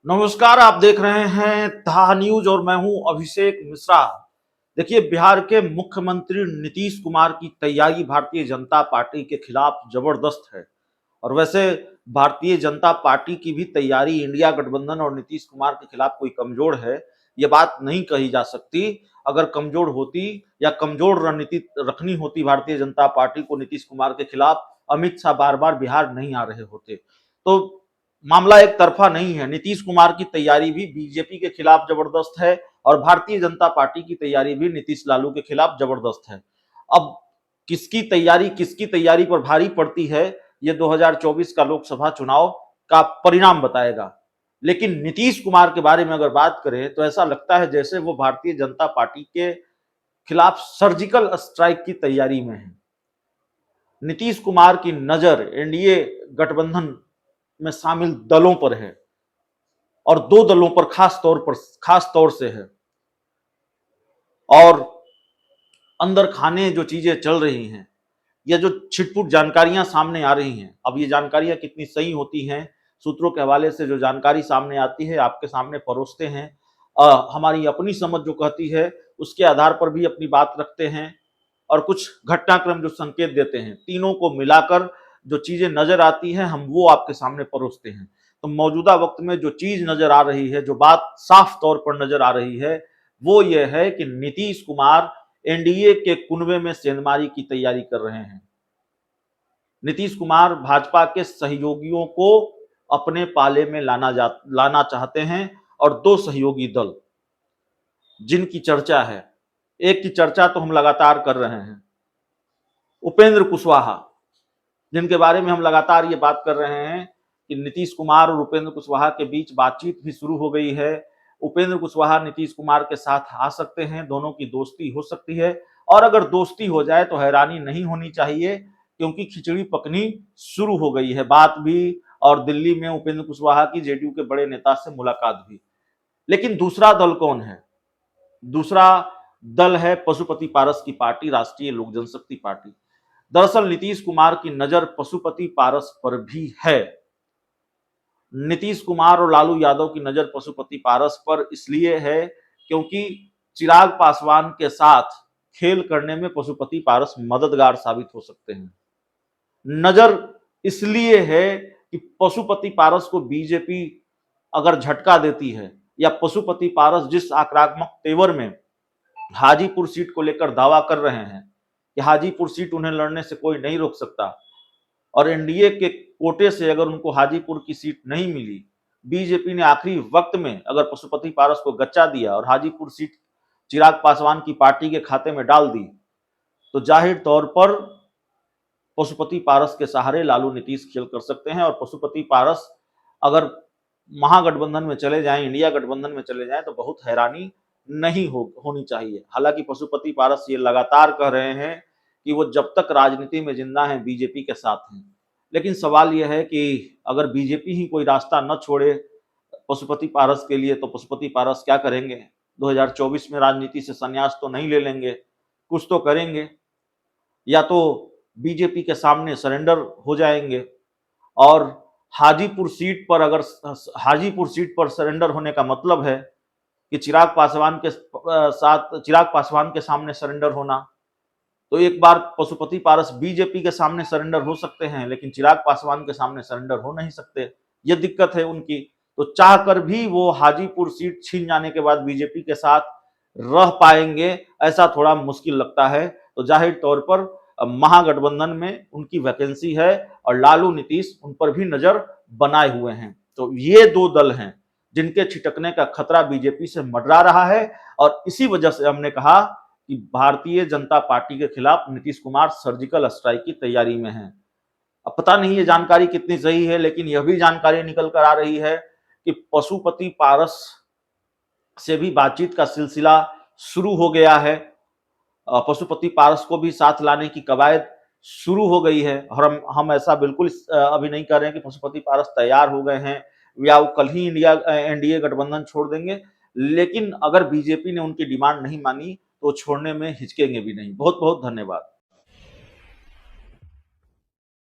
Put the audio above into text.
नमस्कार, आप देख रहे हैं धा न्यूज और मैं हूं अभिषेक मिश्रा। देखिए, बिहार के मुख्यमंत्री नीतीश कुमार की तैयारी भारतीय जनता पार्टी के खिलाफ जबरदस्त है। और वैसे भारतीय जनता पार्टी की भी तैयारी इंडिया गठबंधन और नीतीश कुमार के खिलाफ कोई कमजोर है, ये बात नहीं कही जा सकती। अगर कमजोर होती या कमजोर रणनीति रखनी होती भारतीय जनता पार्टी को नीतीश कुमार के खिलाफ, अमित शाह बार बार बिहार नहीं आ रहे होते। तो मामला एक तरफा नहीं है। नीतीश कुमार की तैयारी भी बीजेपी के खिलाफ जबरदस्त है और भारतीय जनता पार्टी की तैयारी भी नीतीश लालू के खिलाफ जबरदस्त है। अब किसकी तैयारी पर भारी पड़ती है, ये 2024 का लोकसभा चुनाव का परिणाम बताएगा। लेकिन नीतीश कुमार के बारे में अगर बात करें तो ऐसा लगता है जैसे वो भारतीय जनता पार्टी के खिलाफ सर्जिकल स्ट्राइक की तैयारी में है। नीतीश कुमार की नजर एनडीए गठबंधन में शामिल दलों पर है और दो दलों पर खास तौर से है। और अंदर खाने जो चीजें चल रही हैं, या जो छिटपुट जानकारियां सामने आ रही हैं, अब ये जानकारियां कितनी सही होती हैं, सूत्रों के हवाले से जो जानकारी सामने आती है आपके सामने परोसते हैं। हमारी अपनी समझ जो कहती है उसके आधार पर भी अपनी बात रखते हैं और कुछ घटनाक्रम जो संकेत देते हैं, तीनों को मिलाकर जो चीजें नजर आती हैं हम वो आपके सामने परोसते हैं। तो मौजूदा वक्त में जो चीज नजर आ रही है, जो बात साफ तौर पर नजर आ रही है, वो ये है कि नीतीश कुमार एनडीए के कुनबे में सेंधमारी की तैयारी कर रहे हैं। नीतीश कुमार भाजपा के सहयोगियों को अपने पाले में लाना चाहते हैं और दो सहयोगी दल जिनकी चर्चा है, एक की चर्चा तो हम लगातार कर रहे हैं, उपेंद्र कुशवाहा, जिनके बारे में हम लगातार ये बात कर रहे हैं कि नीतीश कुमार और उपेंद्र कुशवाहा के बीच बातचीत भी शुरू हो गई है। उपेंद्र कुशवाहा नीतीश कुमार के साथ आ सकते हैं, दोनों की दोस्ती हो सकती है। और अगर दोस्ती हो जाए तो हैरानी नहीं होनी चाहिए, क्योंकि खिचड़ी पकनी शुरू हो गई है बात भी। और दिल्ली में उपेंद्र कुशवाहा की जेडीयू के बड़े नेता से मुलाकात भी। लेकिन दूसरा दल कौन है? दूसरा दल है पशुपति पारस की पार्टी, राष्ट्रीय लोक जनशक्ति पार्टी। दरअसल नीतीश कुमार की नजर पशुपति पारस पर भी है। नीतीश कुमार और लालू यादव की नजर पशुपति पारस पर इसलिए है क्योंकि चिराग पासवान के साथ खेल करने में पशुपति पारस मददगार साबित हो सकते हैं। नजर इसलिए है कि पशुपति पारस को बीजेपी अगर झटका देती है, या पशुपति पारस जिस आक्रामक तेवर में हाजीपुर सीट को लेकर दावा कर रहे हैं कि हाजीपुर सीट उन्हें लड़ने से कोई नहीं रोक सकता, और एनडीए के कोटे से अगर उनको हाजीपुर की सीट नहीं मिली, बीजेपी ने आखिरी वक्त में अगर पशुपति पारस को गच्चा दिया और हाजीपुर सीट चिराग पासवान की पार्टी के खाते में डाल दी, तो जाहिर तौर पर पशुपति पारस के सहारे लालू नीतीश खेल कर सकते हैं। और पशुपति पारस अगर महागठबंधन में चले जाएं, इंडिया गठबंधन में चले जाएं, तो बहुत हैरानी नहीं होनी चाहिए। हालांकि पशुपति पारस ये लगातार कह रहे हैं कि वो जब तक राजनीति में जिंदा हैं बीजेपी के साथ हैं। लेकिन सवाल यह है कि अगर बीजेपी ही कोई रास्ता न छोड़े पशुपति पारस के लिए, तो पशुपति पारस क्या करेंगे? 2024 में राजनीति से संन्यास तो नहीं ले लेंगे, कुछ तो करेंगे। या तो बीजेपी के सामने सरेंडर हो जाएंगे, और हाजीपुर सीट पर अगर हाजीपुर सीट पर सरेंडर होने का मतलब है कि चिराग पासवान के सामने सरेंडर होना, तो एक बार पशुपति पारस बीजेपी के सामने सरेंडर हो सकते हैं, लेकिन चिराग पासवान के सामने सरेंडर हो नहीं सकते। ये दिक्कत है उनकी। तो चाहकर भी वो हाजीपुर सीट छीन जाने के बाद बीजेपी के साथ रह पाएंगे, ऐसा थोड़ा मुश्किल लगता है। तो जाहिर तौर पर महागठबंधन में उनकी वैकेंसी है और लालू नीतीश उन पर भी नजर बनाए हुए हैं। तो ये दो दल हैं जिनके छिटकने का खतरा बीजेपी से मंडरा रहा है। और इसी वजह से हमने कहा कि भारतीय जनता पार्टी के खिलाफ नीतीश कुमार सर्जिकल स्ट्राइक की तैयारी में हैं। अब पता नहीं ये जानकारी कितनी सही है, लेकिन यह भी जानकारी निकल कर आ रही है कि पशुपति पारस से भी बातचीत का सिलसिला शुरू हो गया है। पशुपति पारस को भी साथ लाने की कवायद शुरू हो गई है। और हम ऐसा बिल्कुल अभी नहीं कर रहे हैं कि पशुपति पारस तैयार हो गए हैं या वो कल ही एनडीए गठबंधन छोड़ देंगे। लेकिन अगर बीजेपी ने उनकी डिमांड नहीं मानी तो छोड़ने में हिचकेंगे भी नहीं। बहुत बहुत धन्यवाद।